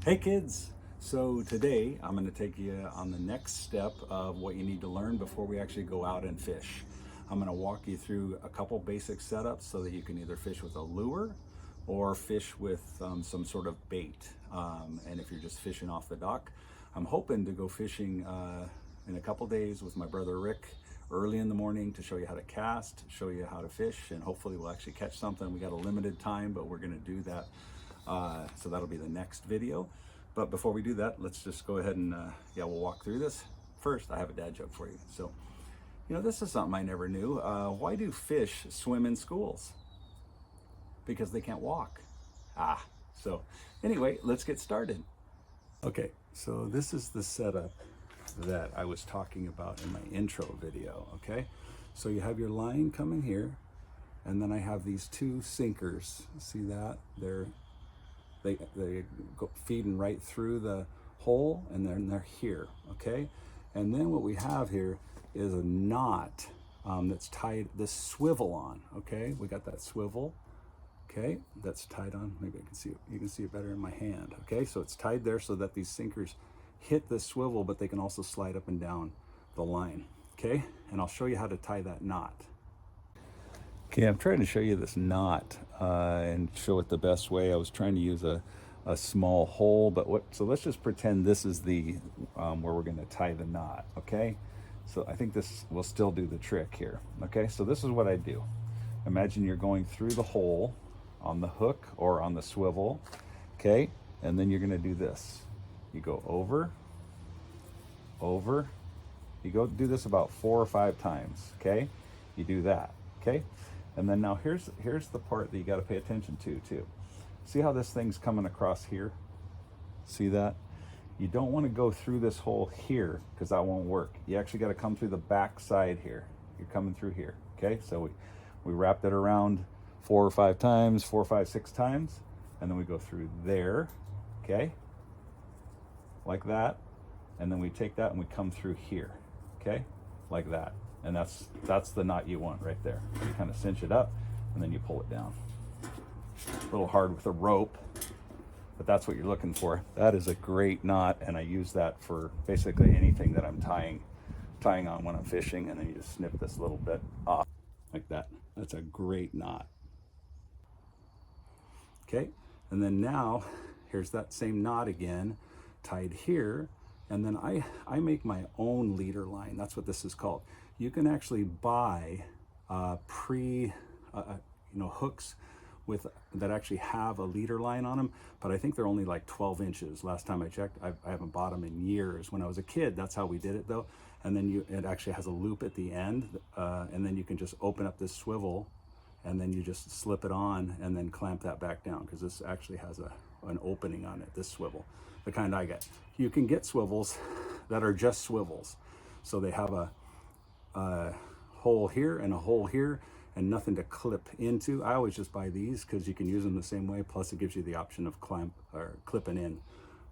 Hey kids! So today I'm going to take you on the next step of what you need to learn before we actually go out and fish. I'm going to walk you through a couple basic setups so that you can either fish with a lure or fish with some sort of bait. And if you're just fishing off the dock, I'm hoping to go fishing in a couple days with my brother Rick early in the morning to show you how to cast, show you how to fish, and hopefully we'll actually catch something. We got a limited time, but we're going to do that. So that'll be the next video. But before we do that, let's just go ahead and we'll walk through this. First, I have a dad joke for you. So, this is something I never knew. Why do fish swim in schools? Because they can't walk. So anyway, let's get started. Okay, so this is the setup that I was talking about in my intro video, okay? So you have your line coming here, and then I have these two sinkers. See that? They go feeding right through the hole, and then they're here, okay? And then what we have here is a knot that's tied this swivel on, okay? We got that swivel, okay? That's tied on. Maybe I can see it. You can see it better in my hand, okay? So it's tied there so that these sinkers hit the swivel, but they can also slide up and down the line, okay? And I'll show you how to tie that knot. Okay, I'm trying to show you this knot and show it the best way. I was trying to use a small hole, but so let's just pretend this is the where we're going to tie the knot, okay? So I think this will still do the trick here, okay? So this is what I do. Imagine you're going through the hole on the hook or on the swivel, okay? And then you're going to do this. You go over, over. You go do this about 4 or 5 times, okay? You do that, okay? And then now here's the part that you got to pay attention to too. See how this thing's coming across here? See that? You don't want to go through this hole here because that won't work. You actually got to come through the back side here. You're coming through here, okay? So we wrapped it around 4 or 5 times, 4, 5, 6 times, and then we go through there, okay? Like that. And then we take that and we come through here, okay? Like that. And that's the knot you want right there. You kind of cinch it up and then you pull it down. A little hard with a rope, but that's what you're looking for. That is a great knot, and I use that for basically anything that I'm tying on when I'm fishing, and then you just snip this little bit off like that. That's a great knot. Okay, and then now here's that same knot again, tied here. And then I make my own leader line. That's what this is called. You can actually buy hooks that actually have a leader line on them, but I think they're only like 12 inches. Last time I checked, I haven't bought them in years. When I was a kid, that's how we did it though. And then it actually has a loop at the end, and then you can just open up this swivel, and then you just slip it on and then clamp that back down, because this actually has an opening on it, this swivel, the kind I get. You can get swivels that are just swivels. So they have a hole here and a hole here and nothing to clip into. I always just buy these because you can use them the same way. Plus it gives you the option of clipping in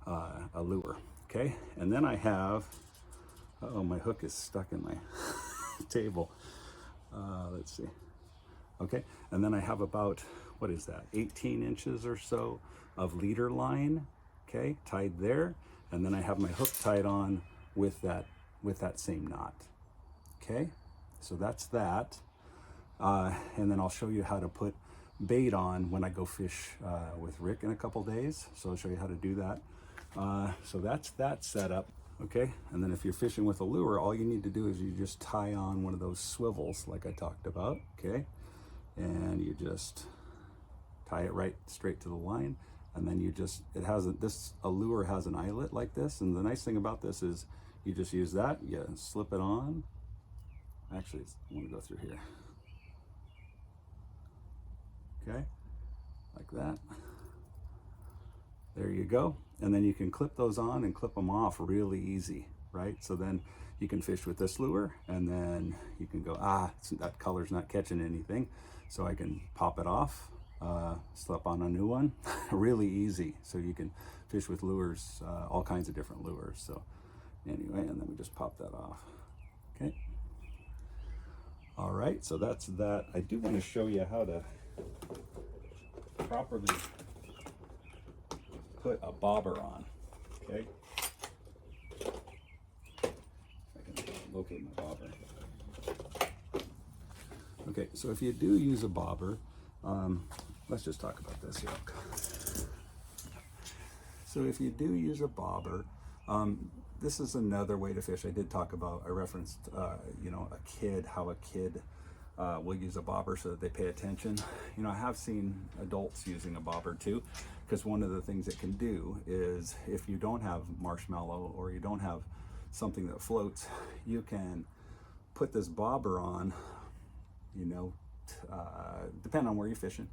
a lure, okay? And then I have, my hook is stuck in my table. Let's see. Okay, and then I have about, 18 inches or so of leader line, okay, tied there. And then I have my hook tied on with that same knot, okay? So that's that. And then I'll show you how to put bait on when I go fish with Rick in a couple days. So I'll show you how to do that. So that's that setup, okay? And then if you're fishing with a lure, all you need to do is you just tie on one of those swivels like I talked about, okay? And you just tie it right straight to the line. And then a lure has an eyelet like this. And the nice thing about this is you just use that, you slip it on. Actually, I want to go through here. Okay, like that. There you go. And then you can clip those on and clip them off really easy, right? So then you can fish with this lure, and then you can go, that color's not catching anything. So I can pop it off, slip on a new one, really easy. So you can fish with lures, all kinds of different lures. So anyway, and then we just pop that off, okay? All right, so that's that. I do want to show you how to properly put a bobber on, okay? I can locate my bobber. Okay, so if you do use a bobber, let's just talk about this here. So if you do use a bobber, this is another way to fish. I did talk about, I referenced, you know, how a kid will use a bobber so that they pay attention. You know, I have seen adults using a bobber too, because one of the things it can do is if you don't have marshmallow or you don't have something that floats, you can put this bobber on, you know, depending on where you're fishing,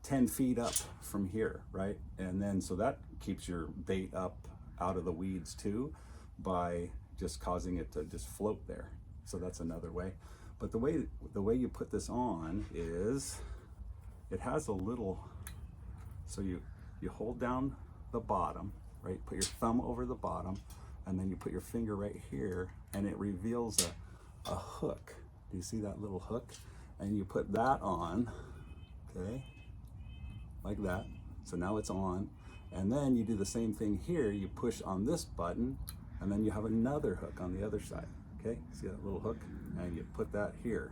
10 feet up from here, right? And then, so that keeps your bait up out of the weeds too, by just causing it to just float there. So that's another way. But the way you put this on is, it has a little, so you hold down the bottom, right? Put your thumb over the bottom, and then you put your finger right here, and it reveals a hook. Do you see that little hook? And you put that on, okay, like that. So now it's on. And then you do the same thing here. You push on this button, and then you have another hook on the other side. Okay, see that little hook? And you put that here.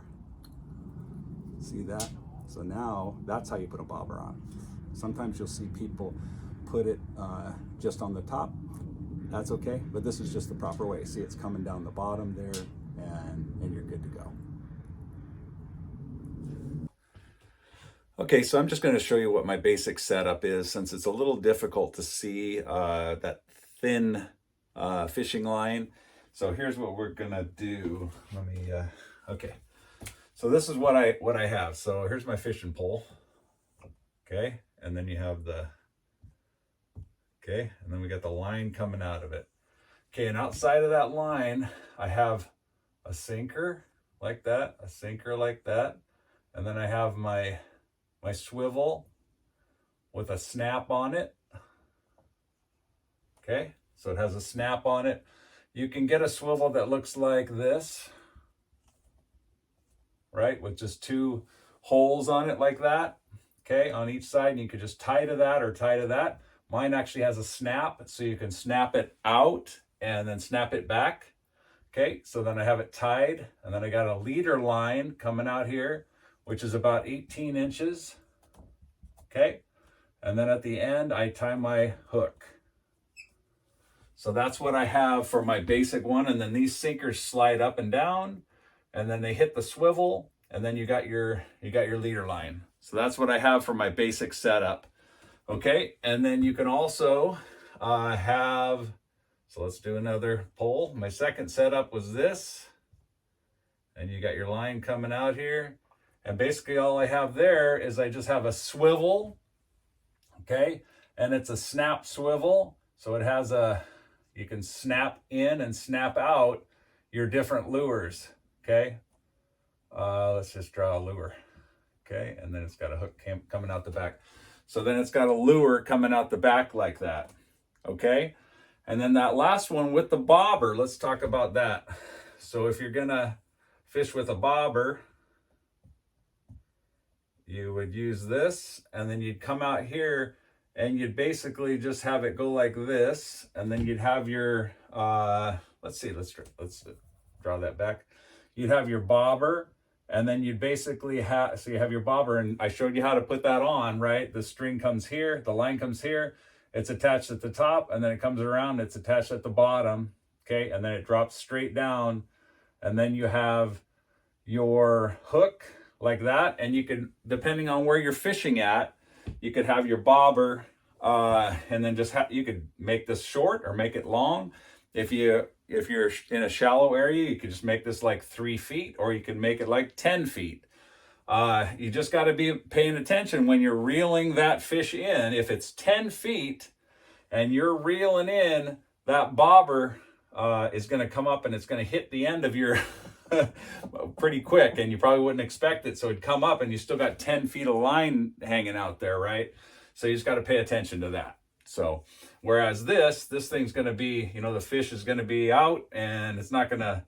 See that? So now that's how you put a bobber on. Sometimes you'll see people put it just on the top. That's okay, but this is just the proper way. See, it's coming down the bottom there, and you're good to go. Okay, so I'm just going to show you what my basic setup is, since it's a little difficult to see that thin fishing line. So here's what we're going to do. Let me, okay. So this is what I have. So here's my fishing pole. Okay, and then you have the, okay, and then we got the line coming out of it. Okay, and outside of that line, I have a sinker like that, a sinker like that, and then I have my swivel with a snap on it. Okay, so it has a snap on it. You can get a swivel that looks like this, right, with just two holes on it like that, okay, on each side, and you could just tie to that or tie to that. Mine actually has a snap, so you can snap it out and then snap it back. Okay, so then I have it tied, and then I got a leader line coming out here, which is about 18 inches. Okay, and then at the end, I tie my hook. So that's what I have for my basic one, and then these sinkers slide up and down, and then they hit the swivel, and then you got your leader line. So that's what I have for my basic setup. Okay, and then you can also have, so let's do another pole. My second setup was this, and you got your line coming out here, and basically all I have there is I just have a swivel, okay, and it's a snap swivel, so it has you can snap in and snap out your different lures, okay. Let's just draw a lure, okay, and then it's got a hook coming out the back. So then it's got a lure coming out the back like that, okay? And then that last one with the bobber, let's talk about that. So if you're gonna fish with a bobber, you would use this, and then you'd come out here and you'd basically just have it go like this, and then you'd have your, let's draw that back. You'd have your bobber, and then you'd basically have, so you have your bobber, and I showed you how to put that on, right? The string comes here, the line comes here, it's attached at the top, and then it comes around, it's attached at the bottom, okay? And then it drops straight down, and then you have your hook like that, and you can, depending on where you're fishing at, you could have your bobber, and then just you could make this short or make it long. If you're in a shallow area, you could just make this like 3 feet, or you can make it like 10 feet. You just got to be paying attention when you're reeling that fish in. If it's 10 feet and you're reeling in, that bobber is going to come up and it's going to hit the end of your pretty quick, and you probably wouldn't expect it. So it'd come up and you still got 10 feet of line hanging out there, right? So you just got to pay attention to that. So whereas this thing's going to be, you know, the fish is going to be out, and it's not going to,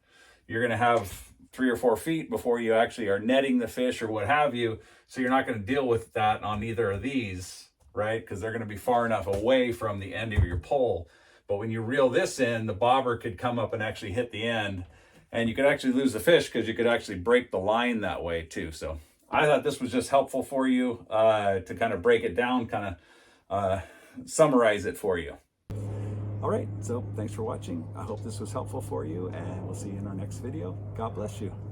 you're going to have 3 or 4 feet before you actually are netting the fish or what have you. So you're not going to deal with that on either of these, right? Because they're going to be far enough away from the end of your pole. But when you reel this in, the bobber could come up and actually hit the end, and you could actually lose the fish because you could actually break the line that way too. So I thought this was just helpful for you to kind of break it down, kind of summarize it for you. All right, so thanks for watching. I hope this was helpful for you, and we'll see you in our next video. God bless you.